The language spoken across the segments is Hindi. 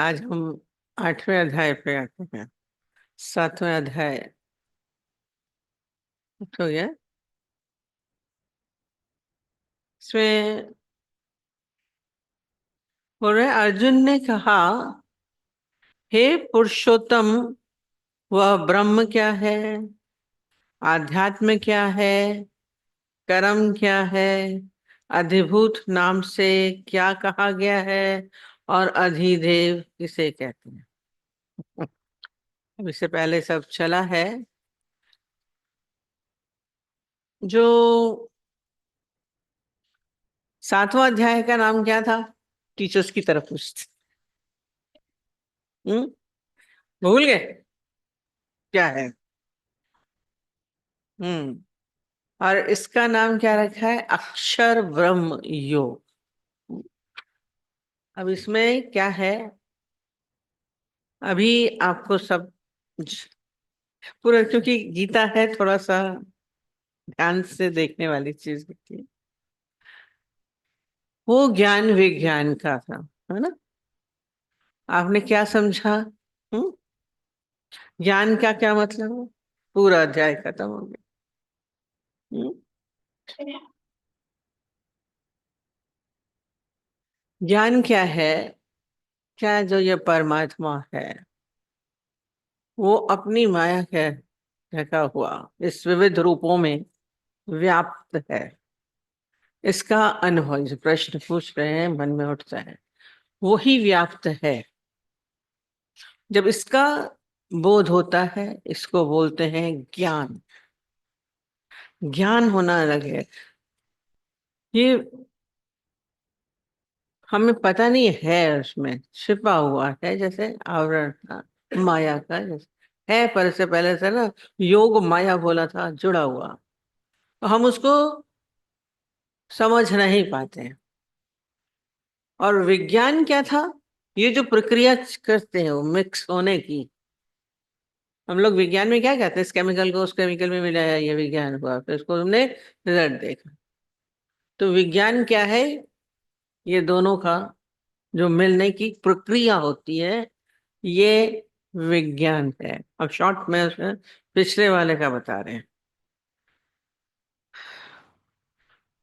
आज हम 8वें अध्याय पे आते हैं। 7वें अध्याय हो गया। इसमें बोल रहे अर्जुन ने कहा, हे पुरुषोत्तम, वह ब्रह्म क्या है, आध्यात्म क्या है, कर्म क्या है, अधिभूत नाम से क्या कहा गया है, और अधिदेव किसे कहते हैं। अब इससे पहले सब चला है। जो 7वां अध्याय का नाम क्या था? टीचर्स की तरफ पूछते। भूल गए क्या है? हम्म और इसका नाम क्या रखा है? अक्षर ब्रह्म योग। अब इसमें क्या है? अभी आपको सब पूरा, क्योंकि गीता है, थोड़ा सा ध्यान से देखने वाली चीज होती है। वो ज्ञान विज्ञान का था, है ना? आपने क्या समझा? हम्म ज्ञान का क्या मतलब है? पूरा अध्याय खत्म हो गया। हम्म? ज्ञान क्या है? क्या जो ये परमात्मा है, वो अपनी माया के ढका हुआ इस विविध रूपों में व्याप्त है। इसका अनुभव, जो प्रश्न पूछ रहे हैं, मन में उठता है, वो ही व्याप्त है। जब इसका बोध होता है, इसको बोलते हैं ज्ञान। ज्ञान होना अलग है। ये हमें पता नहीं है, उसमें छिपा हुआ है, जैसे आवरण था माया का, जैसे है, पर इससे पहले से ना योग माया बोला था, जुड़ा हुआ, तो हम उसको समझ नहीं पाते हैं। और विज्ञान क्या था? ये जो प्रक्रिया करते हैं वो मिक्स होने की। हम लोग विज्ञान में क्या कहते हैं? इस केमिकल को उस केमिकल में मिलाया, ये विज्ञान हुआ, फिर उसको हमने रिजल्ट देखा। तो विज्ञान क्या है? ये दोनों का जो मिलने की प्रक्रिया होती है, ये विज्ञान है। अब शॉर्ट में उसमें पिछले वाले का बता रहे हैं।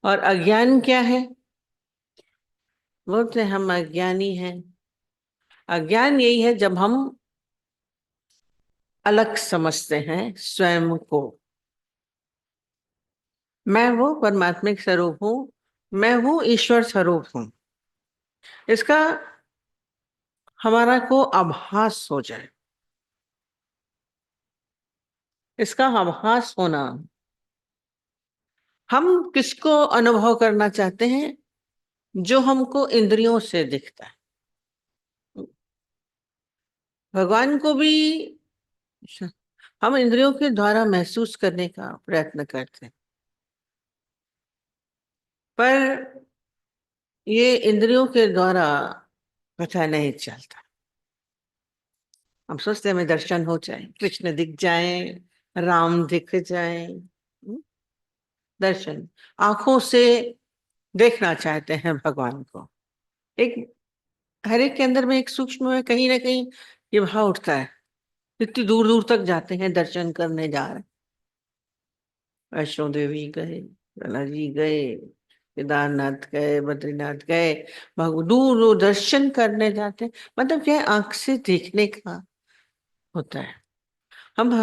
और अज्ञान क्या है? बोलते हैं हम अज्ञानी हैं। अज्ञान यही है जब हम अलग समझते हैं स्वयं को। मैं वो परमात्मिक स्वरूप हूँ, मैं वो ईश्वर स्वरूप हूँ। इसका हमारा को आभास हो जाए। इसका आभास होना, हम किसको अनुभव करना चाहते हैं? जो हमको इंद्रियों से दिखता है। भगवान को भी हम इंद्रियों के द्वारा महसूस करने का प्रयत्न करते हैं, पर ये इंद्रियों के द्वारा पता नहीं चलता। हम सोचते हैं हमें दर्शन हो जाए, कृष्ण दिख जाए, राम दिख जाए। दर्शन, आंखों से देखना चाहते हैं भगवान को। एक हर एक के अंदर में एक सूक्ष्म में कहीं ना कहीं ये भाव उठता है। इतनी दूर दूर तक जाते हैं, दर्शन करने जा रहे हैं। वैष्णो देवी गए, बालाजी गए, केदारनाथ गए, बद्रीनाथ गए, दूर दूर दर्शन करने जाते हैं। मतलब क्या है? आंख से देखने का होता है। हम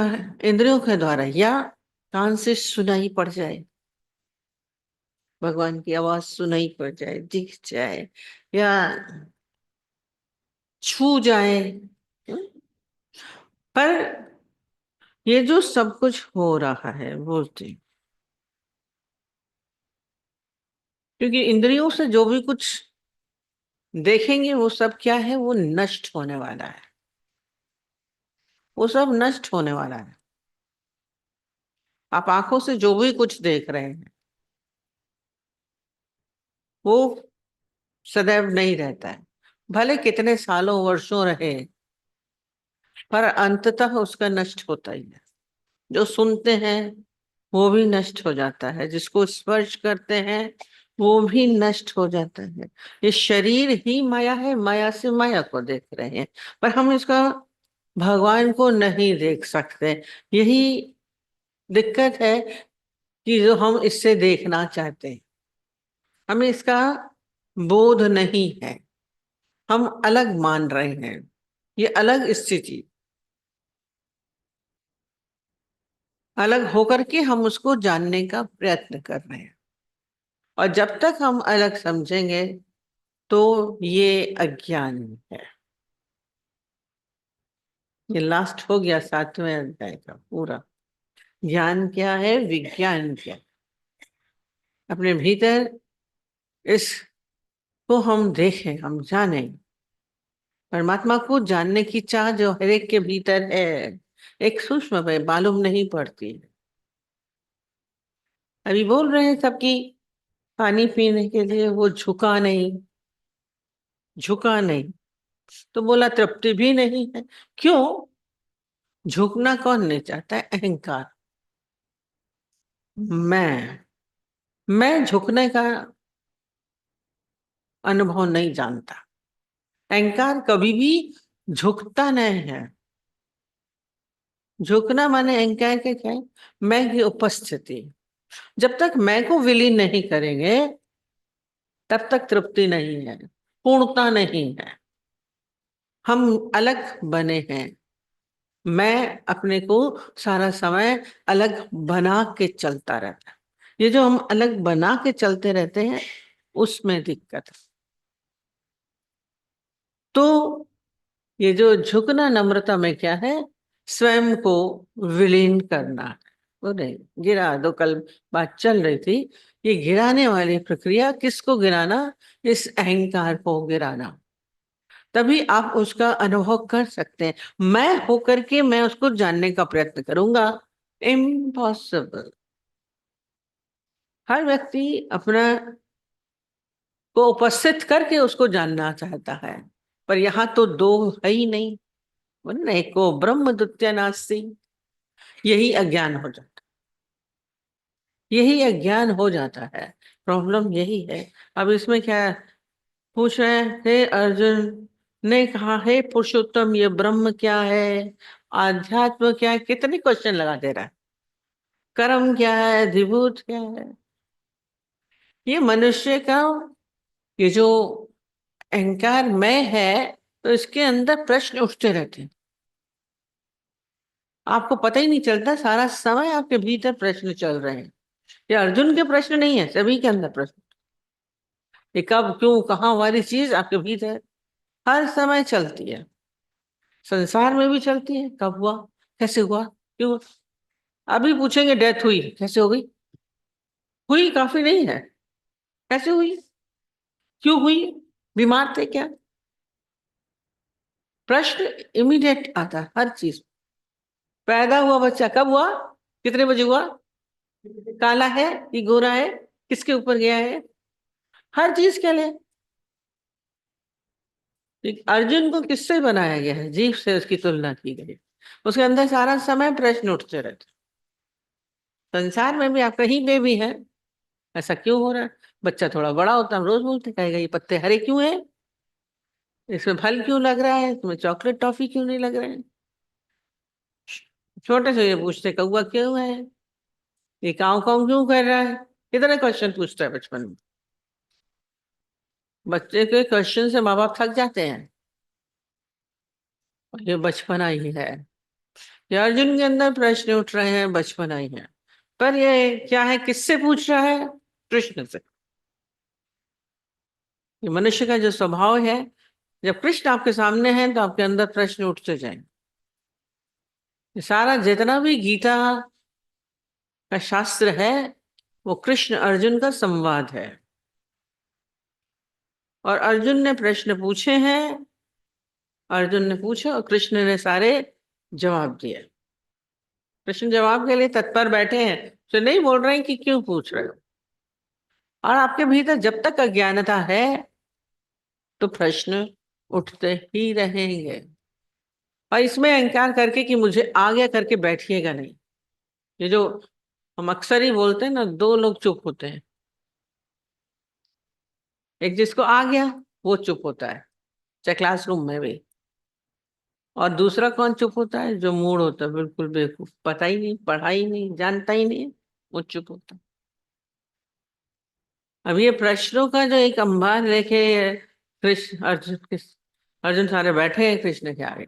इंद्रियों के द्वारा, या कान से सुनाई पड़ जाए, भगवान की आवाज सुनाई पड़ जाए, दिख जाए, या छू जाए। हम्म? पर ये जो सब कुछ हो रहा है, बोलते हैं, क्योंकि इंद्रियों से जो भी कुछ देखेंगे वो सब क्या है? वो नष्ट होने वाला है। वो सब नष्ट होने वाला है। आप आंखों से जो भी कुछ देख रहे हैं, वो सदैव नहीं रहता है। भले कितने सालों वर्षों रहे, पर अंततः उसका नष्ट होता ही है। जो सुनते हैं वो भी नष्ट हो जाता है, जिसको स्पर्श करते हैं वो भी नष्ट हो जाता है। ये शरीर ही माया है, माया से माया को देख रहे हैं, पर हम इसका भगवान को नहीं देख सकते। यही दिक्कत है कि जो हम इससे देखना चाहते हैं, हमें इसका बोध नहीं है, हम अलग मान रहे हैं, ये अलग स्थिति, अलग होकर के हम उसको जानने का प्रयत्न कर रहे हैं। और जब तक हम अलग समझेंगे तो ये अज्ञान है। ये लास्ट हो गया 7वें अध्याय का पूरा। ज्ञान क्या है, विज्ञान क्या है? अपने भीतर इसको हम देखें, हम जाने। परमात्मा को जानने की चाह जो हर एक के भीतर है, एक सूक्ष्म है, मालूम नहीं पड़ती। अभी बोल रहे हैं सबकी पानी पीने के लिए, वो झुका नहीं, झुका नहीं, तो बोला तृप्ति भी नहीं है। क्यों? झुकना कौन नहीं चाहता है? अहंकार। मैं झुकने का अनुभव नहीं जानता। अहंकार कभी भी झुकता नहीं है। झुकना माने अहंकार के क्या है? मैं की उपस्थिति। जब तक मैं को विलीन नहीं करेंगे तब तक तृप्ति नहीं है, पूर्णता नहीं है। हम अलग बने हैं। मैं अपने को सारा समय अलग बना के चलता रहता है। ये जो हम अलग बना के चलते रहते हैं, उसमें दिक्कत है। तो ये जो झुकना नम्रता में क्या है? स्वयं को विलीन करना है। वो नहीं गिरा दो, कल बात चल रही थी। ये गिराने वाली प्रक्रिया, किसको गिराना? इस अहंकार को गिराना। तभी आप उसका अनुभव कर सकते हैं। मैं होकर के मैं उसको जानने का प्रयत्न करूंगा, इम्पॉसिबल। हर व्यक्ति अपना को उपस्थित करके उसको जानना चाहता है, पर यहाँ तो दो है ही नहीं। बोले ना, एको ब्रह्म द्वितीय नास्ति। यही अज्ञान हो जाता, यही अज्ञान हो जाता है। प्रॉब्लम यही है। अब इसमें क्या है? पूछ रहे हैं, हे अर्जुन ने कहा, हे पुरुषोत्तम, ये ब्रह्म क्या है, आध्यात्म क्या है? कितने क्वेश्चन लगा दे रहा है। कर्म क्या है, अधिभूत क्या है? ये मनुष्य का ये जो अहंकार मैं है, तो इसके अंदर प्रश्न उठते रहते हैं। आपको पता ही नहीं चलता, सारा समय आपके भीतर प्रश्न चल रहे हैं। ये अर्जुन के प्रश्न नहीं है, सभी के अंदर प्रश्न। ये कब, क्यों, कहाँ वाली चीज आपके भीतर हर समय चलती है। संसार में भी चलती है। कब हुआ, कैसे हुआ, क्यों हुआ? अभी पूछेंगे डेथ हुई, कैसे हो गई? हुई काफी नहीं है, कैसे हुई, क्यों हुई, बीमार थे क्या? प्रश्न इमीडिएट आता है हर चीज। पैदा हुआ बच्चा कब हुआ, कितने बजे हुआ, काला है कि गोरा है, किसके ऊपर गया है, हर चीज के लिए। अर्जुन को किससे बनाया गया है? जीव से उसकी तुलना की गई। उसके अंदर सारा समय प्रश्न उठते रहते। संसार में भी आप कहीं पे भी है, ऐसा क्यों हो रहा है? बच्चा थोड़ा बड़ा होता है, हम रोज बोलते, कहेगा ये पत्ते हरे क्यों है, इसमें फल क्यों लग रहा है, इसमें चॉकलेट टॉफी क्यों नहीं लग रहे हैं? छोटे से ये पूछते, कौवा क्यों है, ये काव काव क्यों कर रहा है? कितने क्वेश्चन पूछता है बचपन में। बच्चे के क्वेश्चन से माँ बाप थक जाते हैं। और ये बचपना ही है। ये अर्जुन के अंदर प्रश्न उठ रहे हैं, बचपना ही है। पर ये क्या है, किससे पूछ रहा है? कृष्ण से। ये मनुष्य का जो स्वभाव है, जब कृष्ण आपके सामने हैं तो आपके अंदर प्रश्न उठते जाएंगे। ये सारा जितना भी गीता का शास्त्र है, वो कृष्ण अर्जुन का संवाद है। और अर्जुन ने प्रश्न पूछे हैं, अर्जुन ने पूछे और कृष्ण ने सारे जवाब दिए। कृष्ण जवाब के लिए तत्पर बैठे हैं, तो नहीं बोल रहे हैं कि क्यों पूछ रहे हो। और आपके भीतर जब तक अज्ञानता है तो प्रश्न उठते ही रहेंगे। और इसमें अहंकार करके कि मुझे आ गया करके बैठिएगा नहीं। ये जो हम अक्सर ही बोलते हैं ना, दो लोग चुप होते हैं। एक जिसको आ गया वो चुप होता है, चाहे क्लासरूम में भी। और दूसरा कौन चुप होता है? जो मूड होता है, बिल्कुल बेवकूफ, पता ही नहीं, पढ़ा ही नहीं, जानता ही नहीं, वो चुप होता है। अब ये प्रश्नों का जो एक अंबार लेके अर्जुन सारे बैठे हैं कृष्ण के आगे,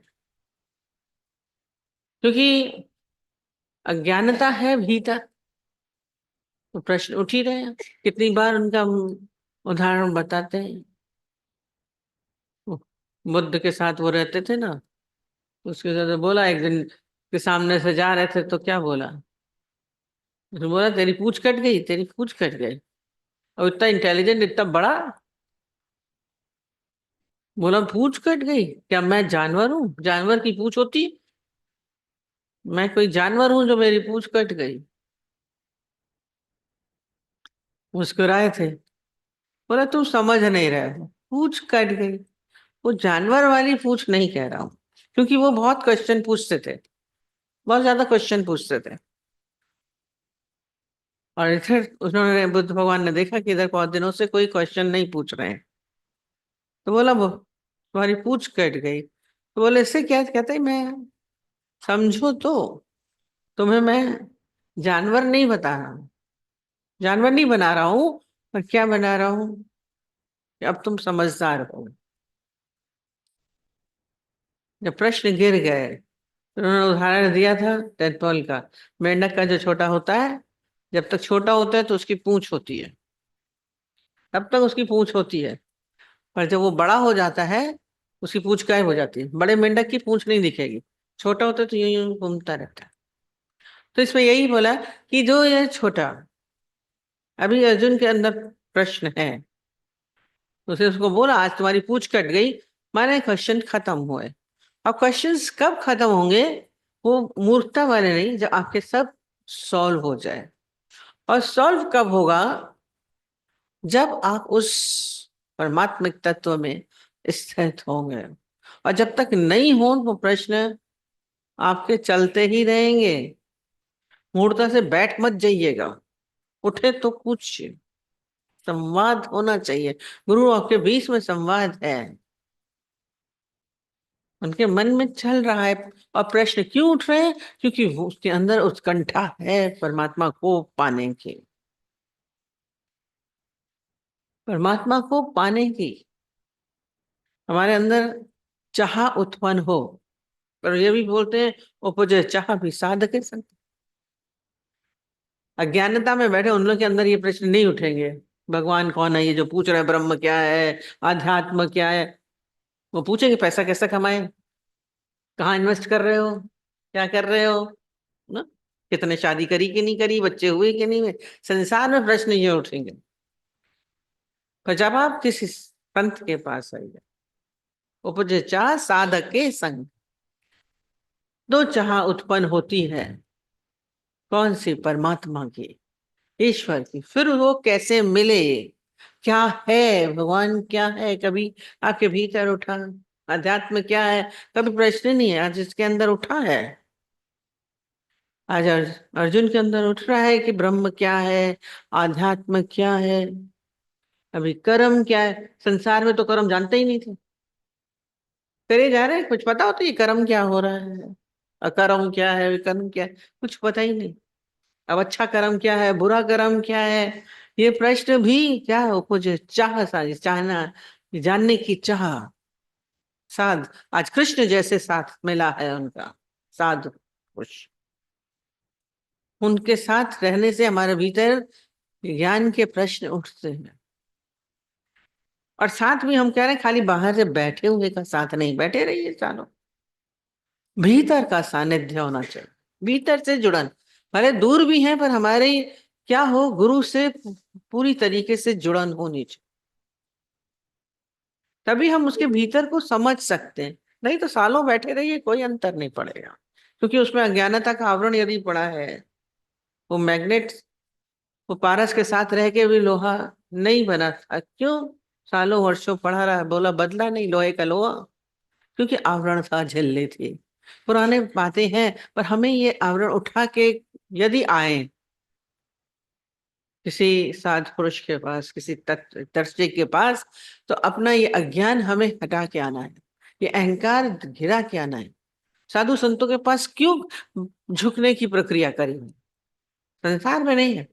क्योंकि अज्ञानता है भीतर, तो प्रश्न उठ ही रहे हैं। कितनी बार उनका हम उदाहरण बताते हैं। बुद्ध के साथ वो रहते थे ना, उसके साथ बोला, एक दिन के सामने से जा रहे थे तो क्या बोला? उसने बोला तेरी पूंछ कट गई, तेरी पूंछ कट गई। और इतना इंटेलिजेंट, इतना बड़ा, बोला पूंछ कट गई? क्या मैं जानवर हूँ? जानवर की पूंछ होती? मैं कोई जानवर हूं जो मेरी पूंछ कट गई? मुस्कुराए थे। बोला तुम समझ नहीं रहे हो, पूंछ कट गई। वो जानवर वाली पूंछ नहीं कह रहा हूं, क्योंकि वो बहुत क्वेश्चन पूछते थे, बहुत ज्यादा क्वेश्चन पूछते थे। और इधर उन्होंने, बुद्ध भगवान ने देखा कि इधर बहुत दिनों से कोई क्वेश्चन नहीं पूछ रहे हैं, तो बोला वो तुम्हारी पूंछ कट गई। तो बोले इससे क्या? कहते हैं मैं, समझो तो, तुम्हें मैं जानवर नहीं बता रहा हूँ, जानवर नहीं बना रहा हूँ, पर क्या बना रहा हूँ कि अब तुम समझदार हो। जब प्रश्न गिर गए तो उन्होंने उदाहरण दिया था टेंटोल का। मेंढक का जो छोटा होता है, जब तक छोटा होता है तो उसकी पूंछ होती है, तब तक उसकी पूंछ होती है। पर जब वो बड़ा हो जाता है, उसकी पूंछ गायब हो जाती है। बड़े मेंढक की पूंछ नहीं दिखेगी, छोटा होता है तो यूं यूं घूमता रहता है। तो इसमें यही बोला कि जो ये छोटा, अभी अर्जुन के अंदर प्रश्न है, उसने उसको बोला आज तुम्हारी पूंछ कट गई, माने क्वेश्चन खत्म हुए। अब क्वेश्चंस कब खत्म होंगे? वो मूर्खता वाले नहीं, जब आपके सब सॉल्व हो जाए। और सॉल्व कब होगा? जब आप उस परमात्मिक तत्व में स्थित होंगे। और जब तक नहीं हो, वो प्रश्न आपके चलते ही रहेंगे। मूर्ता से बैठ मत जाइएगा, उठे तो पूछिए। संवाद होना चाहिए, गुरु आपके बीच में संवाद है, उनके मन में चल रहा है। और प्रश्न क्यों उठ रहे हैं? क्योंकि वो उसके अंदर उत्कंठा है परमात्मा को पाने की, परमात्मा को पाने की। हमारे अंदर चाह उत्पन्न हो। पर ये भी बोलते हैं, उपजे चाह भी साधक है संग। अज्ञानता में बैठे उन लोग के अंदर ये प्रश्न नहीं उठेंगे, भगवान कौन है ये जो पूछ रहे हैं, ब्रह्म क्या है, आध्यात्म क्या है। वो पूछेंगे पैसा कैसे कमाए, कहाँ इन्वेस्ट कर रहे हो, क्या कर रहे हो, ना, कितने शादी करी कि नहीं करी, बच्चे हुए कि नहीं हुए। संसार में प्रश्न ये उठेंगे। पर जब आप किसी पंथ के पास आइए, उपजे चाह साधक के संग, दो चाह उत्पन्न होती है। कौन सी? परमात्मा की, ईश्वर की। फिर वो कैसे मिले? क्या है भगवान, क्या है? कभी आपके भीतर उठा? अध्यात्म क्या है? कभी प्रश्न नहीं है, आज इसके अंदर उठा है। आज अर्जुन के अंदर उठ रहा है कि ब्रह्म क्या है, आध्यात्म क्या है। अभी कर्म क्या है? संसार में तो कर्म जानते ही नहीं थे, करे जा रहे हैं। कुछ पता होता है ये कर्म क्या हो रहा है, अकर्म क्या है, विकर्म क्या है, कुछ पता ही नहीं। अब अच्छा कर्म क्या है, बुरा कर्म क्या है, ये प्रश्न भी क्या है? कुछ चाह, सारी चाहना, जानने की चाह। साध, आज कृष्ण जैसे साथ मिला है उनका, साधु पुरुष, उनके साथ रहने से हमारे भीतर ज्ञान के प्रश्न उठते हैं। और साथ भी हम कह रहे हैं खाली बाहर से बैठे हुए का साथ नहीं, बैठे रहिए सालों, भीतर का सानिध्य होना चाहिए, भीतर से जुड़न। भले दूर भी हैं, पर हमारे क्या हो, गुरु से पूरी तरीके से जुड़न होनी चाहिए, तभी हम उसके भीतर को समझ सकते हैं। नहीं तो सालों बैठे रहिए, कोई अंतर नहीं पड़ेगा, क्योंकि उसमें अज्ञानता का आवरण यदि पड़ा है। वो मैग्नेट, वो पारस के साथ रह के भी लोहा नहीं बना था, क्यों? सालों वर्षों पढ़ा रहा, बोला बदला नहीं लोहे का लोहा, क्योंकि आवरण था, झिल्ली थी। पुराने बातें हैं, पर हमें ये आवरण उठा के यदि आए, किसी साध पुरुष के पास, किसी तर्शे के पास, तो अपना ये अज्ञान हमें हटा के आना है, ये अहंकार गिरा के आना है। साधु संतों के पास क्यों झुकने की प्रक्रिया करी है? संसार में नहीं है।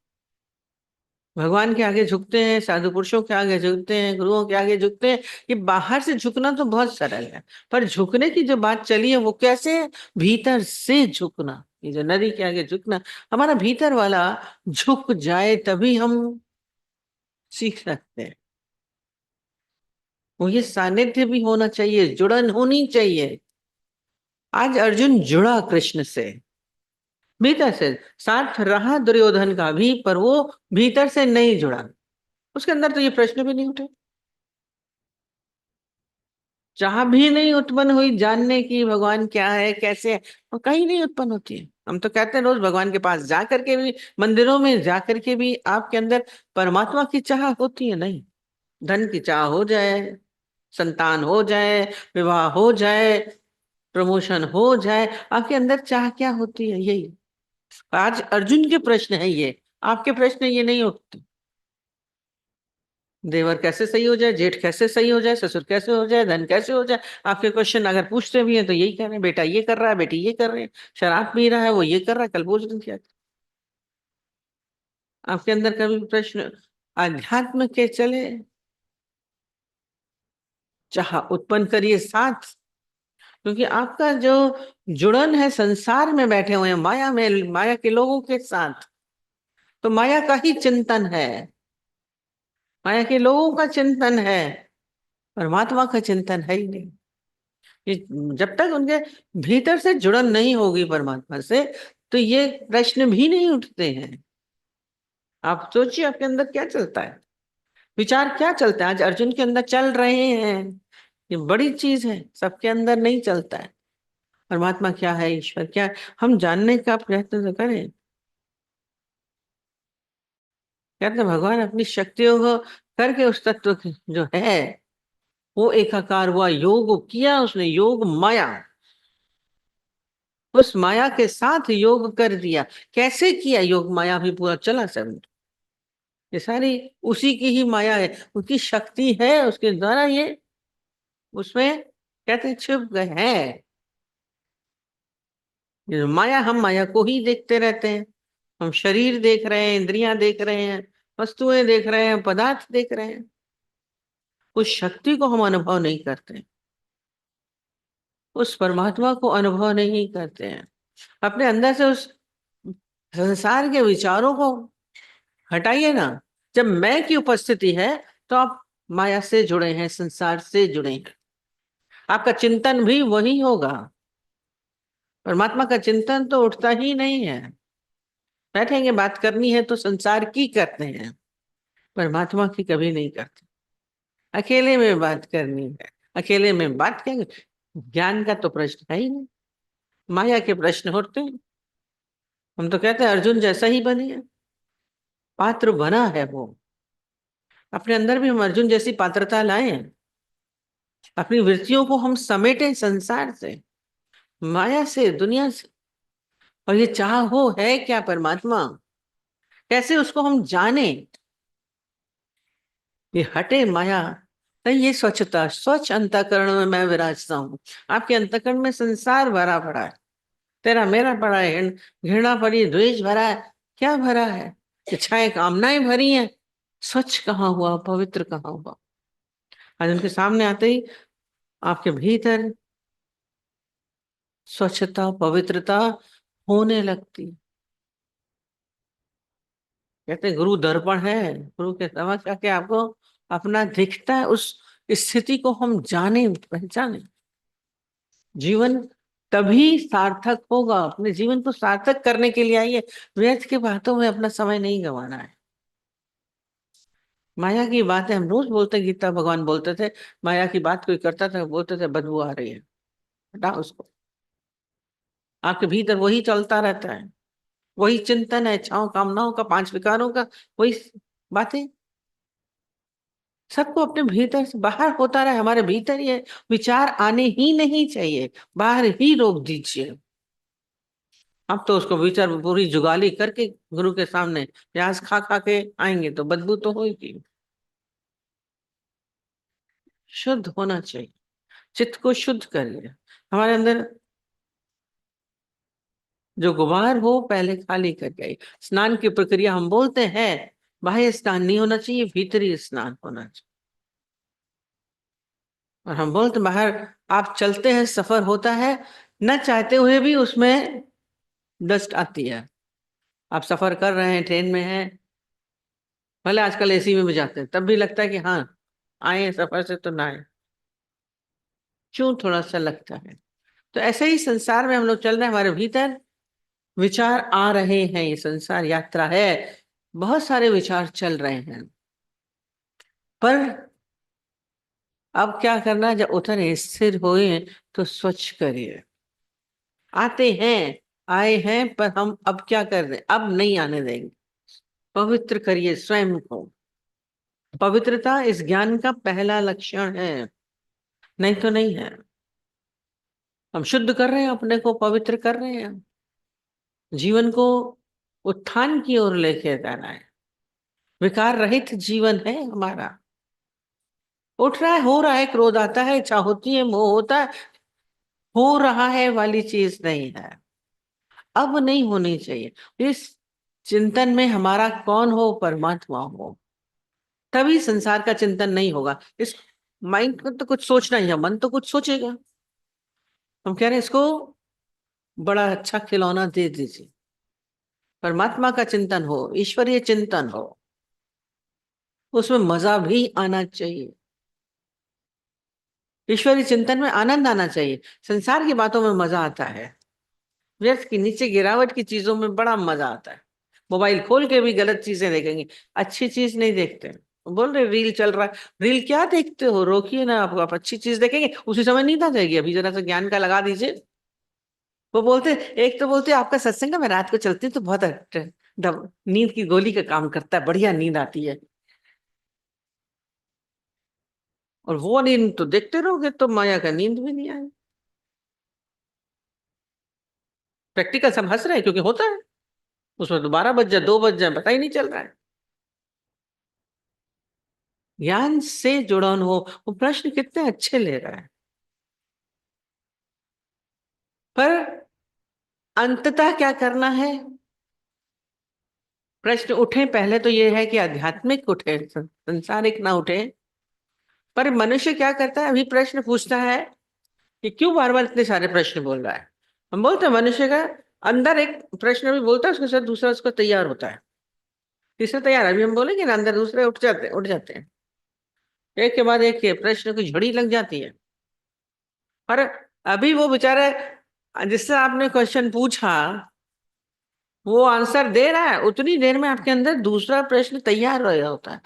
भगवान के आगे झुकते हैं, साधु पुरुषों के आगे झुकते हैं, गुरुओं के आगे झुकते हैं। ये बाहर से झुकना तो बहुत सरल है, पर झुकने की जो बात चली है वो कैसे है? भीतर से झुकना। ये जो नदी के आगे झुकना, हमारा भीतर वाला झुक जाए तभी हम सीख सकते हैं। वो ये सानिध्य भी होना चाहिए, जुड़न होनी चाहिए। आज अर्जुन जुड़ा कृष्ण से, भीतर से। साथ रहा दुर्योधन का भी, पर वो भीतर से नहीं जुड़ा। उसके अंदर तो ये प्रश्न भी नहीं उठे, चाह भी नहीं उत्पन्न हुई जानने की भगवान क्या है, कैसे है, और कहीं नहीं उत्पन्न होती है। हम तो कहते हैं रोज भगवान के पास जा करके भी, मंदिरों में जा करके भी आपके अंदर परमात्मा की चाह होती है? नहीं। धन की चाह हो जाए, संतान हो जाए, विवाह हो जाए, प्रमोशन हो जाए, आपके अंदर चाह क्या होती है? यही आज अर्जुन के प्रश्न है ये, आपके प्रश्न ये नहीं उठते। देवर कैसे सही हो जाए, जेठ कैसे सही हो जाए, ससुर कैसे हो जाए, धन कैसे हो जाए, आपके क्वेश्चन अगर पूछते भी हैं तो यही कह रहे हैं, बेटा ये कर रहा है, बेटी ये कर रहे हैं, शराब पी रहा है, वो ये कर रहा है, कल भोजन किया। आपके अंदर कभी प्रश्न अध्यात्म के चले? चाह उत्पन्न करिए साथ, क्योंकि आपका जो जुड़न है संसार में बैठे हुए हैं, माया में, माया के लोगों के साथ, तो माया का ही चिंतन है, माया के लोगों का चिंतन है, परमात्मा का चिंतन है ही नहीं। ये जब तक उनके भीतर से जुड़न नहीं होगी परमात्मा से, तो ये प्रश्न भी नहीं उठते हैं। आप सोचिए आपके अंदर क्या चलता है, विचार क्या चलता है। आज अर्जुन के अंदर चल रहे हैं, ये बड़ी चीज है, सबके अंदर नहीं चलता है। परमात्मा क्या है, ईश्वर क्या है, हम जानने का प्रयत्न तो करें। कहते हैं भगवान अपनी शक्तियों को करके उस तत्व जो है वो एकाकार हुआ, योग किया उसने, योग माया, उस माया के साथ योग कर दिया। कैसे किया योग माया? भी पूरा चला सब, ये सारी उसी की ही माया है, उसकी शक्ति है, उसके द्वारा ये उसमें कहते हैं छिप गए हैं। ये माया, हम माया को ही देखते रहते हैं, हम शरीर देख रहे हैं, इंद्रियां देख रहे हैं, वस्तुएं देख रहे हैं, पदार्थ देख रहे हैं, उस शक्ति को हम अनुभव नहीं करते, उस परमात्मा को अनुभव नहीं करते हैं। अपने अंदर से उस संसार के विचारों को हटाइए ना। जब मैं की उपस्थिति है तो आप माया से जुड़े हैं, संसार से जुड़े हैं, आपका चिंतन भी वही होगा। परमात्मा का चिंतन तो उठता ही नहीं है। बैठेंगे बात करनी है तो संसार की करते हैं, परमात्मा की कभी नहीं करते। अकेले में बात करनी है, अकेले में बात करेंगे, ज्ञान का तो प्रश्न है ही नहीं, माया के प्रश्न होते हैं। हम तो कहते हैं अर्जुन जैसा ही बने, पात्र बना है वो, अपने अंदर भी हम अर्जुन जैसी पात्रता लाए, अपनी वृत्तियों को हम समेटे संसार से, माया से, दुनिया से। और ये चाह हो है क्या परमात्मा, कैसे उसको हम जाने? ये हटे माया, नहीं ये स्वच्छता, स्वच्छ अंतःकरण में मैं विराजता हूँ। आपके अंतःकरण में संसार भरा पड़ा है, तेरा मेरा पड़ा है, घृणा भरी, द्वेष भरा है, क्या भरा है? इच्छाएं कामनाएं भरी हैं, स्वच्छ कहाँ हुआ, पवित्र कहाँ हुआ? आज उनके सामने आते ही आपके भीतर स्वच्छता, पवित्रता होने लगती। कहते हैं गुरु दर्पण है, गुरु के समक्ष आके आपको अपना दिखता है। उस स्थिति को हम जाने, पहचाने, जीवन तभी सार्थक होगा। अपने जीवन को सार्थक करने के लिए आइए, व्यर्थ की बातों में अपना समय नहीं गंवाना है। माया की बातें हम रोज बोलते हैं, गीता भगवान बोलते थे, माया की बात कोई करता था बोलते थे बदबू आ रही है, हटाओ उसको। आपके भीतर वही चलता रहता है, वही चिंतन है, इच्छाओं कामनाओं का, पांच विकारों का, वही बातें। सबको अपने भीतर से बाहर होता रहे, हमारे भीतर ये विचार आने ही नहीं चाहिए, बाहर ही रोक दीजिए। अब तो उसको विचार पूरी जुगाली करके गुरु के सामने प्याज खा खा के आएंगे तो बदबू तो होगी। शुद्ध होना चाहिए, चित्त को शुद्ध करिए। हमारे अंदर जो गुबार हो पहले खाली करके आइए। स्नान की प्रक्रिया हम बोलते हैं, बाह्य स्नान नहीं होना चाहिए, भीतरी स्नान होना चाहिए। और हम बोलते बाहर आप चलते हैं, सफर होता है, न चाहते हुए भी उसमें डस्ट आती है। आप सफर कर रहे हैं, ट्रेन में हैं, भले आजकल एसी में भी जाते हैं, तब भी लगता है कि हाँ आए हैं सफर से तो ना आए, क्यों थोड़ा सा लगता है। तो ऐसे ही संसार में हम लोग चल रहे हैं, हमारे भीतर विचार आ रहे हैं, ये संसार यात्रा है, बहुत सारे विचार चल रहे हैं। पर अब क्या करना है, जब उतरे स्थिर हुए तो स्वच्छ करिए। आते हैं, आए हैं, पर हम अब क्या कर रहे हैं, अब नहीं आने देंगे। पवित्र करिए स्वयं को। पवित्रता इस ज्ञान का पहला लक्षण है, नहीं तो नहीं है। हम शुद्ध कर रहे हैं, अपने को पवित्र कर रहे हैं, जीवन को उत्थान की ओर लेके जाना है। विकार रहित जीवन है हमारा। उठ रहा है, हो रहा है, क्रोध आता है, इच्छा होती है, मोह होता है, हो रहा है वाली चीज नहीं है, अब नहीं होनी चाहिए। इस चिंतन में हमारा कौन हो, परमात्मा हो, तभी संसार का चिंतन नहीं होगा। इस माइंड को तो कुछ सोचना ही है, मन तो कुछ सोचेगा। हम कह रहे हैं इसको बड़ा अच्छा खिलौना दे दीजिए, परमात्मा का चिंतन हो, ईश्वरीय चिंतन हो, उसमें मजा भी आना चाहिए। ईश्वरीय चिंतन में आनंद आना चाहिए। संसार की बातों में मजा आता है, व्यर्थ की नीचे गिरावट की चीजों में बड़ा मजा आता है। मोबाइल खोल के भी गलत चीजें देखेंगे, अच्छी चीज नहीं देखते। बोल रहे रील चल रहा है, रील क्या देखते हो, रोकिए ना, आप अच्छी चीज देखेंगे, उसी समय नींद आ जाएगी। अभी जरा सा ज्ञान का लगा दीजिए। वो बोलते, एक तो बोलते आपका सत्संग है, मैं रात को चलती हूँ तो बहुत नींद की गोली का काम करता है, बढ़िया नींद आती है। और वो नींद तो देखते रहोगे तो माया का नींद भी नहीं आए। प्रैक्टिकल सब हंस रहे हैं क्योंकि होता है, उसमें तो 12 बज जाए, 2 बज जाए, पता ही नहीं चल रहा है। ज्ञान से जुड़न हो। वो प्रश्न कितने अच्छे ले रहा है, पर अंततः क्या करना है। प्रश्न उठे पहले तो ये है कि आध्यात्मिक उठे, संसारिक ना उठे। पर मनुष्य क्या करता है, अभी प्रश्न पूछता है कि क्यों बार बार इतने सारे प्रश्न बोल रहा है। हम बोलते हैं मनुष्य का अंदर एक प्रश्न भी बोलता है, उसके साथ दूसरा उसका तैयार होता है, तीसरा तैयार। अभी हम बोलेंगे ना, अंदर दूसरे उठ जाते हैं, एक के बाद एक के प्रश्न की झड़ी लग जाती है। पर अभी वो बेचारा जिससे आपने क्वेश्चन पूछा वो आंसर दे रहा है, उतनी देर में आपके अंदर दूसरा प्रश्न तैयार रहा होता है।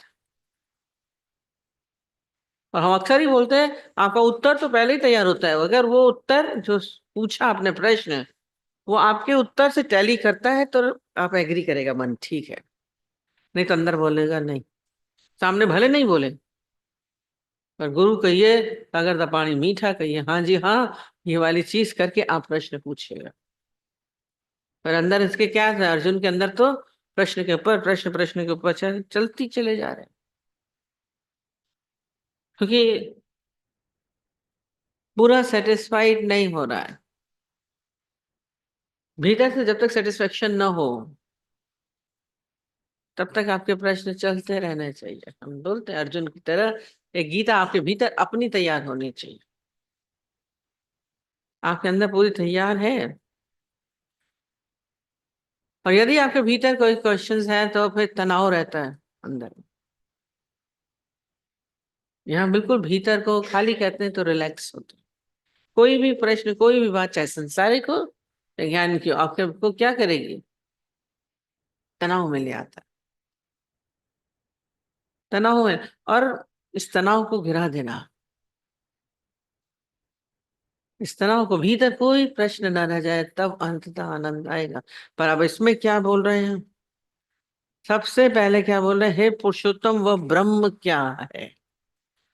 और हम अक्सर ही बोलते हैं आपका उत्तर तो पहले ही तैयार होता है, अगर वो उत्तर जो पूछा आपने प्रश्न वो आपके उत्तर से टैली करता है तो आप एग्री करेगा मन, ठीक है। नहीं तो अंदर बोलेगा नहीं, सामने भले नहीं बोले, पर गुरु कहिए अगर द पानी मीठा, कहिए हाँ जी हाँ, ये वाली चीज करके आप प्रश्न पूछिएगा। पर अंदर इसके क्या है, अर्जुन के अंदर तो प्रश्न के ऊपर प्रश्न, प्रश्न के ऊपर चलती चले जा रहे हैं। क्योंकि पूरा सेटिस्फाइड नहीं हो रहा है, भीतर से जब तक सेटिस्फेक्शन ना हो तब तक आपके प्रश्न चलते रहने चाहिए। हम बोलते हैं अर्जुन की तरह एक गीता आपके भीतर अपनी तैयार होनी चाहिए। आपके अंदर पूरी तैयार है, और यदि आपके भीतर कोई क्वेश्चंस है तो फिर तनाव रहता है अंदर। यहाँ बिल्कुल भीतर को खाली कहते हैं तो रिलैक्स होते हैं। कोई भी प्रश्न, कोई भी बात, चाहे संसारिक हो या ज्ञान की हो, आपके को क्या करेगी, तनाव में ले आता है, तनाव में। और इस तनाव को गिरा देना, इस तनाव को, भीतर कोई प्रश्न न रह जाए, तब अंततः आनंद आएगा। पर अब इसमें क्या बोल रहे हैं, सबसे पहले क्या बोल रहे हैं, हे पुरुषोत्तम वह ब्रह्म क्या है।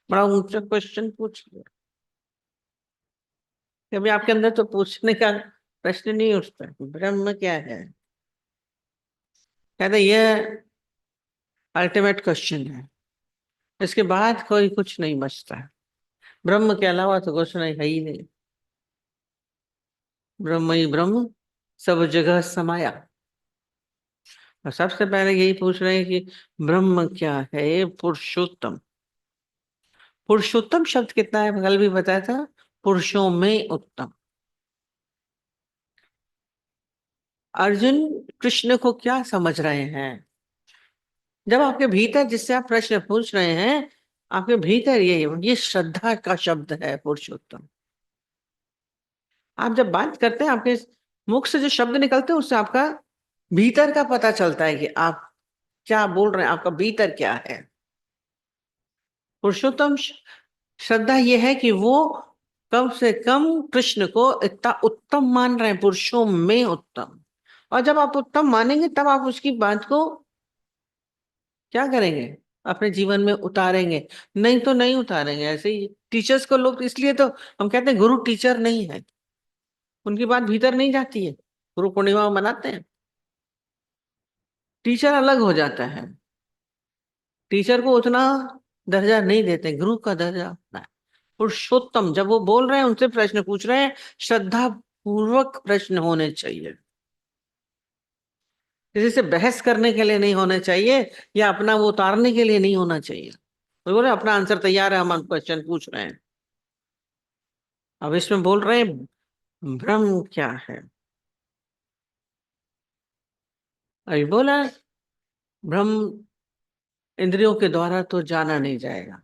बड़ा ऊंचा क्वेश्चन पूछ लिया। कभी आपके अंदर तो पूछने का प्रश्न नहीं उठता ब्रह्म क्या है। कहते ये अल्टीमेट क्वेश्चन है, इसके बाद कोई कुछ नहीं बचता है। ब्रह्म के अलावा तो कुछ नहीं है ही नहीं। ब्रह्म ही ब्रह्म, सब जगह समाया। और सबसे पहले यही पूछ रहे हैं कि ब्रह्म क्या है। पुरुषोत्तम। पुरुषोत्तम शब्द कितना है कल भी बताया था, पुरुषों में उत्तम। अर्जुन कृष्ण को क्या समझ रहे हैं? जब आपके भीतर जिससे आप प्रश्न पूछ रहे हैं, आपके भीतर ये श्रद्धा का शब्द है पुरुषोत्तम। आप जब बात करते हैं, आपके मुख से जो शब्द निकलते हैं उससे आपका भीतर का पता चलता है कि आप क्या बोल रहे हैं, आपका भीतर क्या है। पुरुषोत्तम श्रद्धा यह है कि वो कम से कम कृष्ण को इतना उत्तम मान रहे हैं, पुरुषों में उत्तम। और जब आप उत्तम मानेंगे तब आप उसकी बात को क्या करेंगे, अपने जीवन में उतारेंगे। नहीं तो नहीं उतारेंगे ऐसे ही। टीचर्स को लोग इसलिए तो हम कहते हैं गुरु टीचर नहीं है, उनकी बात भीतर नहीं जाती है। गुरु पूर्णिमा मनाते हैं, टीचर अलग हो जाता है। टीचर को उतना दर्जा नहीं देते, गुरु का दर्जा अपना है। पुरुषोत्तम जब वो बोल रहे हैं, उनसे प्रश्न पूछ रहे हैं, श्रद्धा पूर्वक प्रश्न होने चाहिए। किसी से बहस करने के लिए नहीं होने चाहिए, या अपना वो उतारने के लिए नहीं होना चाहिए। वो बोले अपना आंसर तैयार है, हम क्वेश्चन पूछ रहे हैं। अब इसमें बोल रहे हैं ब्रह्म क्या है। अभी बोला ब्रह्म इंद्रियों के द्वारा तो जाना नहीं जाएगा।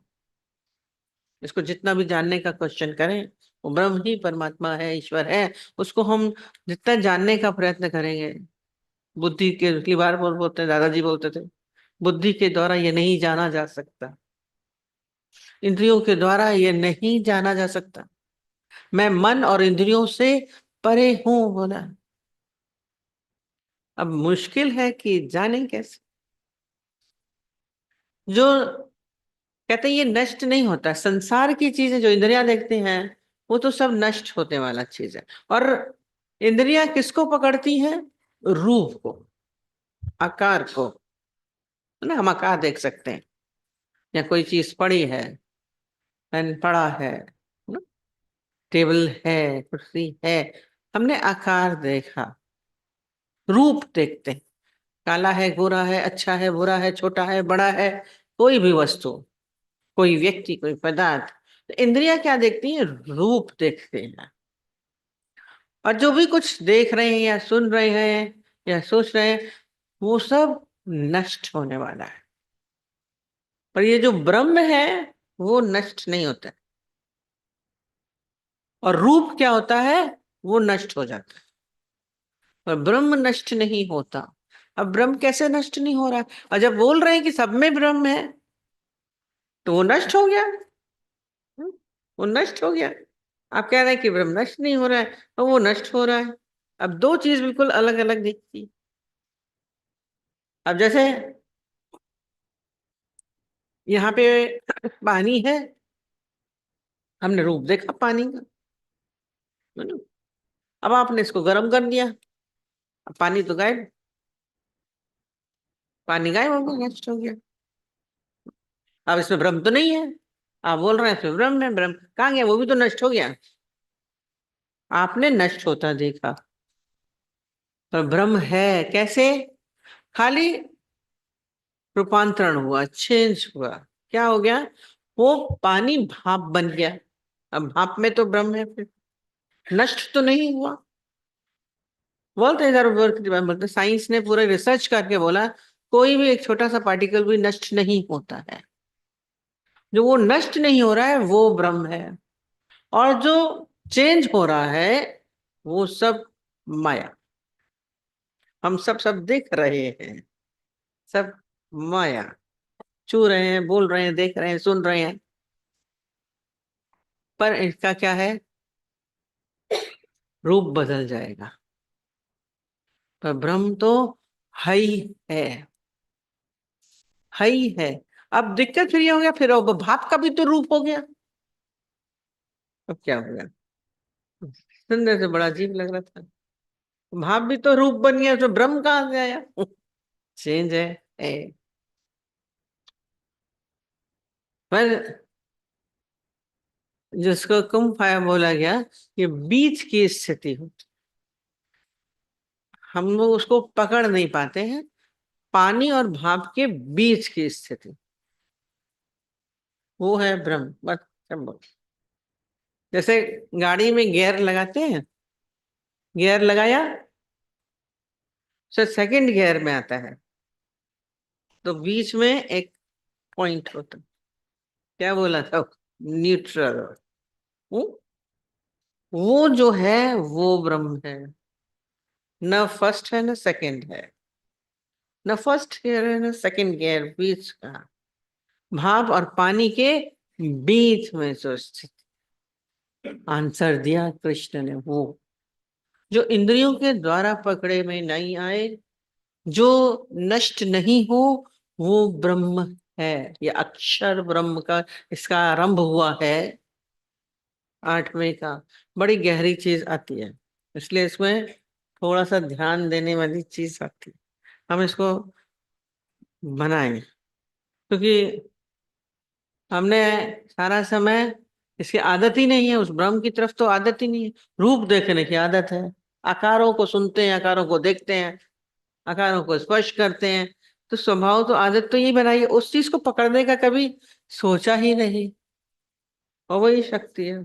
इसको जितना भी जानने का क्वेश्चन करें, वो ब्रह्म ही परमात्मा है, ईश्वर है। उसको हम जितना जानने का प्रयत्न करेंगे, बुद्धि के पिछली बार बोलते हैं, दादाजी बोलते थे, बुद्धि के द्वारा ये नहीं जाना जा सकता, इंद्रियों के द्वारा ये नहीं जाना जा सकता। मैं मन और इंद्रियों से परे हूं बोला। अब मुश्किल है कि जाने कैसे। जो कहते हैं ये नष्ट नहीं होता, संसार की चीजें जो इंद्रियां देखते हैं वो तो सब नष्ट होने वाला चीज है। और इंद्रियां किसको पकड़ती हैं? रूप को, आकार को। है ना, हम आकार देख सकते हैं, या कोई चीज पड़ी है, पेन पड़ा है ना? टेबल है, कुर्सी है। हमने आकार देखा। रूप देखते हैं, काला है, गोरा है, अच्छा है, बुरा है, छोटा है, बड़ा है। कोई भी वस्तु, कोई व्यक्ति, कोई पदार्थ, तो इंद्रियां क्या देखती हैं? रूप देखते हैं। और जो भी कुछ देख रहे हैं या सुन रहे हैं या सोच रहे हैं, वो सब नष्ट होने वाला है। पर ये जो ब्रह्म है वो नष्ट नहीं होता है। और रूप क्या होता है? वो नष्ट हो जाता है। पर ब्रह्म नष्ट नहीं होता। अब ब्रह्म कैसे नष्ट नहीं हो रहा है? और जब बोल रहे हैं कि सब में ब्रह्म है, तो वो नष्ट हो गया। वो नष्ट हो गया। आप कह रहे हैं कि ब्रह्म नष्ट नहीं हो रहा है, तो वो नष्ट हो रहा है। अब दो चीज बिल्कुल अलग अलग दिखती है। अब जैसे यहाँ पे पानी है, हमने रूप देखा पानी का, है ना? अब आपने इसको गर्म कर दिया, अब पानी तो गायब, पानी गायब हो गया, नष्ट हो गया। अब इसमें ब्रह्म तो नहीं है। आप बोल रहे हैं इसमें ब्रह्म है, ब्रह्म कहाँ गया? वो भी तो नष्ट हो गया। आपने नष्ट होता देखा, पर ब्रह्म है कैसे? खाली रूपांतरण हुआ, चेंज हुआ। क्या हो गया? वो पानी भाप बन गया। अब भाप में तो ब्रह्म है, फिर नष्ट तो नहीं हुआ। बोलते हैं इधर बोलते, साइंस ने पूरा रिसर्च करके बोला कोई भी एक छोटा सा पार्टिकल भी नष्ट नहीं होता है। जो वो नष्ट नहीं हो रहा है वो ब्रह्म है। और जो चेंज हो रहा है वो सब माया। हम सब देख रहे हैं, सब माया। छू रहे हैं, बोल रहे हैं, देख रहे हैं, सुन रहे हैं, पर इसका क्या है? रूप बदल जाएगा। पर ब्रह्म तो है ही है, है ही है। अब दिक्कत फिर ये हो गया, फिर अब भाप का भी तो रूप हो गया। अब क्या हो गया? सुनने से बड़ा अजीब लग रहा था। भाव भी तो रूप बन गया, तो ब्रह्म कहाँ से आया? चेंज है। ए, पर जिसको कुम फाया बोला गया, ये बीच की स्थिति हो, हम लोग उसको पकड़ नहीं पाते हैं। पानी और भाप के बीच की स्थिति, वो है ब्रह्म, बस। सब। जैसे गाड़ी में गियर लगाते हैं, गियर लगाया, सेकंड गियर में आता है, तो बीच में एक पॉइंट होता है, क्या बोला था? न्यूट्रल। वो जो है वो ब्रह्म है। न फर्स्ट है न सेकंड है, न फर्स्ट गियर है न सेकंड गियर, बीच का, भाप और पानी के बीच में जो स्थित। आंसर दिया कृष्ण ने, वो जो इंद्रियों के द्वारा पकड़े में नहीं आए, जो नष्ट नहीं हो, वो ब्रह्म है। ये अक्षर ब्रह्म का इसका आरंभ हुआ है, आठवें का। बड़ी गहरी चीज आती है, इसलिए इसमें थोड़ा सा ध्यान देने वाली चीज आती है। हम इसको बनाएं, क्योंकि हमने सारा समय, इसकी आदत ही नहीं है, उस ब्रह्म की तरफ तो आदत ही नहीं है। रूप देखने की आदत है, आकारों को सुनते हैं, आकारों को देखते हैं, आकारों को स्पर्श करते हैं। तो स्वभाव तो, आदत तो यही बनाई है, उस चीज को पकड़ने का कभी सोचा ही नहीं। और वही शक्ति है,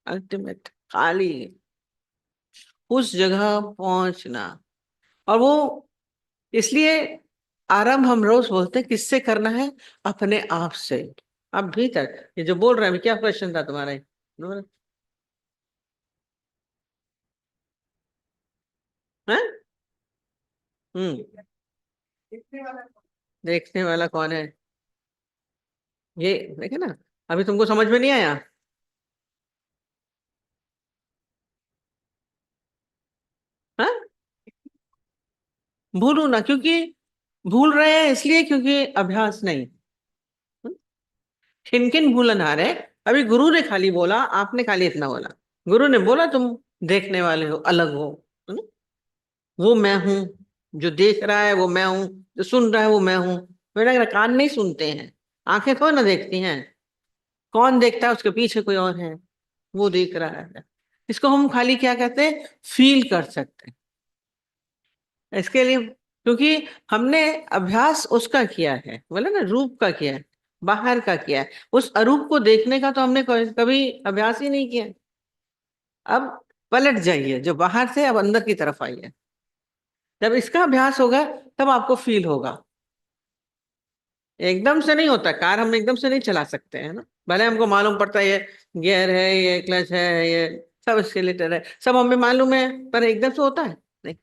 अल्टीमेट, खाली उस जगह पहुंचना। और वो, इसलिए आरंभ हम रोज बोलते हैं किससे करना है? अपने आप से। अब भीतर, ये जो बोल रहे हैं, क्या क्वेश्चन था तुम्हारा? बोलो। हैं? हम्म। देखने वाला कौन है? ये देखे ना, अभी तुमको समझ में नहीं आया? हाँ, भूलू ना, क्योंकि भूल रहे हैं इसलिए क्योंकि अभ्यास नहीं। किन किन भूलन हारे? अभी गुरु ने खाली बोला, आपने खाली इतना बोला। गुरु ने बोला तुम देखने वाले हो, अलग हो, है ना? वो मैं हूं, जो देख रहा है वो मैं हूं, जो सुन रहा है वो मैं हूं। मेरा कान नहीं सुनते हैं, आंखें थोड़ी ना देखती हैं। कौन देखता है? उसके पीछे कोई और है, वो देख रहा है। इसको हम खाली क्या कहते हैं? फील कर सकते हैं। इसके लिए, क्योंकि हमने अभ्यास उसका किया है, बोला ना, रूप का किया है, बाहर का किया है। उस अरूप को देखने का तो हमने कभी अभ्यास ही नहीं किया। अब पलट जाइए, जो बाहर से अब अंदर की तरफ आइए। जब इसका अभ्यास होगा तब आपको फील होगा। एकदम से नहीं होता, कार हम एकदम से नहीं चला सकते हैं ना। भले हमको मालूम पड़ता है ये गियर है, ये क्लच है, ये सब स्केलेटर है, सब हमें मालूम है, पर एकदम से होता है नहीं।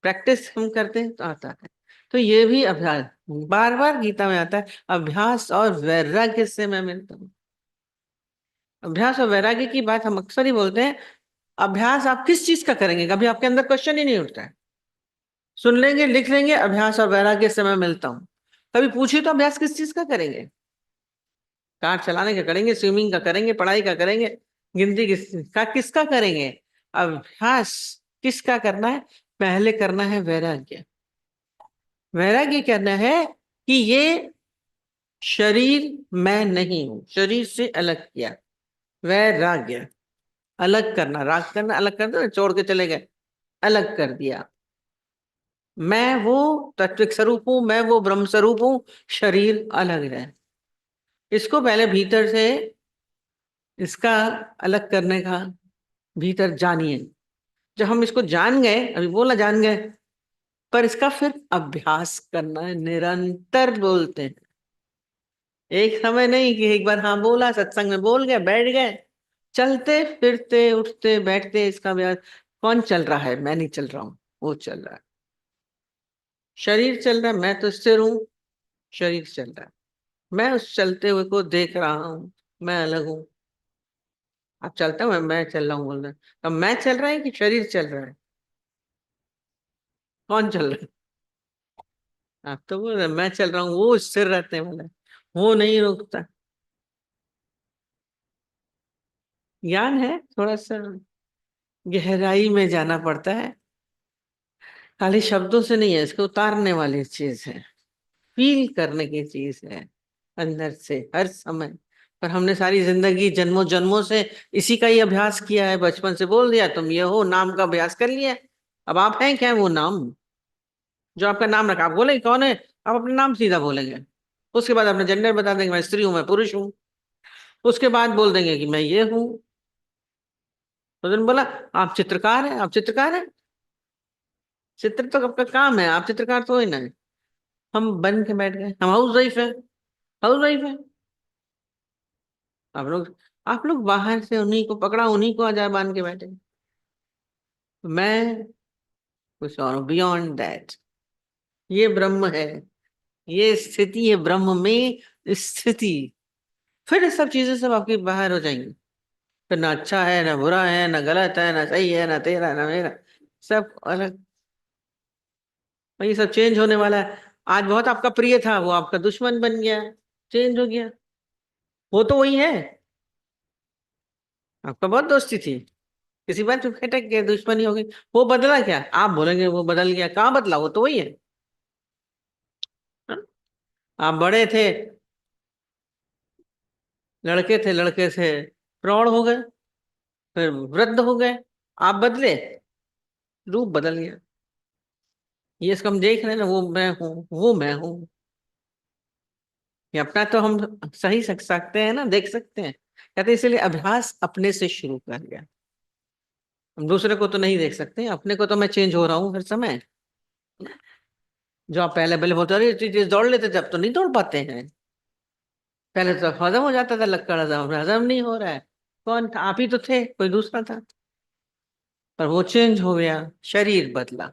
प्रैक्टिस हम करते हैं तो आता है। तो ये भी अभ्यास, बार बार गीता में आता है, अभ्यास और वैराग्य से मैं मिलता हूँ। अभ्यास और वैराग्य की बात हम अक्सर ही बोलते हैं। अभ्यास आप किस चीज का करेंगे? कभी आपके अंदर क्वेश्चन ही नहीं उठता है। सुन लेंगे, लिख लेंगे, अभ्यास और वैराग्य से मैं मिलता हूँ। कभी पूछिए तो अभ्यास किस चीज का करेंगे? कार चलाने का करेंगे, स्विमिंग का करेंगे, पढ़ाई का करेंगे, गिनती किसका करेंगे? अभ्यास किसका करना है? पहले करना है वैराग्य। वैराग्य करना है कि ये शरीर मैं नहीं हूं, शरीर से अलग किया। वैराग्य, अलग करना, राग करना, अलग कर दो, छोड़ के चले गए, अलग कर दिया। मैं वो तत्विक स्वरूप हूं, मैं वो ब्रह्म स्वरूप हूं, शरीर अलग है। इसको पहले भीतर से, इसका अलग करने का भीतर जानिए। जब हम इसको जान गए, अभी बोला जान गए, पर इसका फिर अभ्यास करना है, निरंतर बोलते हैं। एक समय नहीं कि एक बार हाँ बोला, सत्संग में बोल गए, बैठ गए। चलते फिरते उठते बैठते इसका अभ्यास। कौन चल रहा है? मैं नहीं चल रहा हूं, वो चल रहा है। शरीर चल रहा है, मैं तो स्थिर हूं, शरीर चल रहा है। मैं उस चलते हुए को देख रहा हूं, मैं अलग हूं। अब चलता हूं, मैं चल रहा हूं बोल रहे हैं। अब मैं चल रहा है कि शरीर चल रहा है? कौन चल रहा है? आप तो बोल रहे हैं, मैं चल रहा हूँ, वो स्थिर रहने वाला है, वो नहीं रुकता। ज्ञान है थोड़ा सा, गहराई में जाना पड़ता है, खाली शब्दों से नहीं है, इसको उतारने वाली चीज है, फील करने की चीज है अंदर से हर समय। पर हमने सारी जिंदगी जन्मों जन्मों से इसी का ही अभ्यास किया है, बचपन से बोल दिया तुम ये हो, नाम का अभ्यास कर लिया। अब आप हैं क्या वो नाम, जो आपका नाम रखा, आप बोलेंगे कौन है, आप अपना नाम सीधा बोलेंगे। उसके बाद अपना जेंडर बता देंगे, मैं स्त्री हूं, मैं पुरुष हूँ। उसके बाद बोल देंगे कि मैं ये हूँ। तो उन्होंने बोला आप चित्रकार हैं, आप चित्रकार हैं, चित्र तो आपका काम है, आप चित्रकार तो ही ना है। हम बन के बैठ गए, हम हाउस वाइफ है, हाउस वाइफ है। आप लोग बाहर से उन्हीं को पकड़ा, उन्हीं को आजार मान के बैठे। मैं कुछ और बियॉन्ड दैट, ये ब्रह्म है, ये स्थिति है, ब्रह्म में स्थिति। फिर ये सब चीजें सब आपकी बाहर हो जाएंगी। फिर ना अच्छा है ना बुरा है, ना गलत है ना सही है, ना तेरा ना मेरा, सब अलग। और ये सब चेंज होने वाला है। आज बहुत आपका प्रिय था, वो आपका दुश्मन बन गया, चेंज हो गया। वो तो वही है, आपका बहुत दोस्ती थी, किसी बात पे खटक गया, दुश्मनी हो गई। वो बदला क्या, आप बोलेंगे वो बदल गया, कहाँ बदला, वो तो वही है। हाँ? आप बड़े थे, लड़के थे, लड़के से प्रौढ़ हो गए, फिर वृद्ध हो गए, आप बदले, रूप बदल गया। ये इसको हम देख रहे हैं ना, वो मैं हूँ, वो मैं हूँ। ये अपना तो हम सही सकते हैं ना, देख सकते हैं, कहते हैं इसलिए अभ्यास अपने से शुरू कर गया। हम दूसरे को तो नहीं देख सकते, अपने को तो मैं चेंज हो रहा हूँ हर समय। जो आप पहले पहले बोलते अरे चीज दौड़ लेते थे, अब तो नहीं दौड़ पाते हैं। पहले तो हजम हो जाता था, लक्कड़ हजम, हजम नहीं हो रहा है। कौन था, आप ही तो थे, कोई दूसरा था। पर वो चेंज हो गया, शरीर बदला,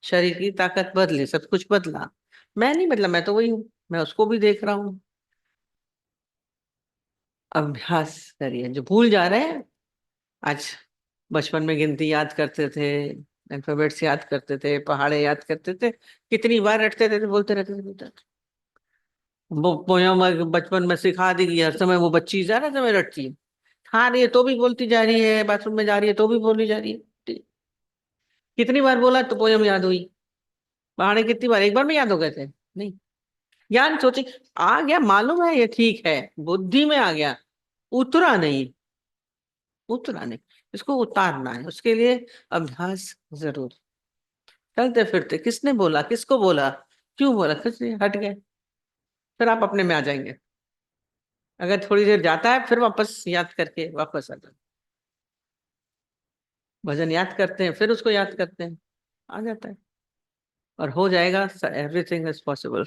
शरीर की ताकत बदली, सब कुछ बदला। मैं नहीं बदला, मैं तो वही हूँ, मैं उसको भी देख रहा हूँ। अभ्यास करिए, जो भूल जा रहे हैं आज। बचपन में गिनती याद करते थे, अल्फाबेट्स याद करते थे, पहाड़े याद करते थे, कितनी बार रटते थे, बोलते रहते थे, बोलते रहते। वो पोयम बचपन में सिखा दी गई, हर समय वो बच्ची ज्यादा समय रटती है, खा रही है तो भी बोलती जा रही है, बाथरूम में जा रही है तो भी बोली जा रही है। कितनी बार बोला तो पोयम याद हुई, पहाड़े कितनी बार, एक बार में याद हो गए थे, नहीं। ज्ञान सोचे आ गया, मालूम है ये ठीक है, बुद्धि में आ गया, उतरा नहीं, उतरा नहीं। इसको उतारना है, उसके लिए अभ्यास जरूर। चलते फिरते किसने बोला, किसको बोला, क्यों बोला, कुछ नहीं, हट गए। फिर आप अपने में आ जाएंगे। अगर थोड़ी देर जाता है, फिर वापस याद करके वापस आ जाए। भजन याद करते हैं, फिर उसको याद करते हैं, आ जाता है। और हो जाएगा, एवरीथिंग इज पॉसिबल।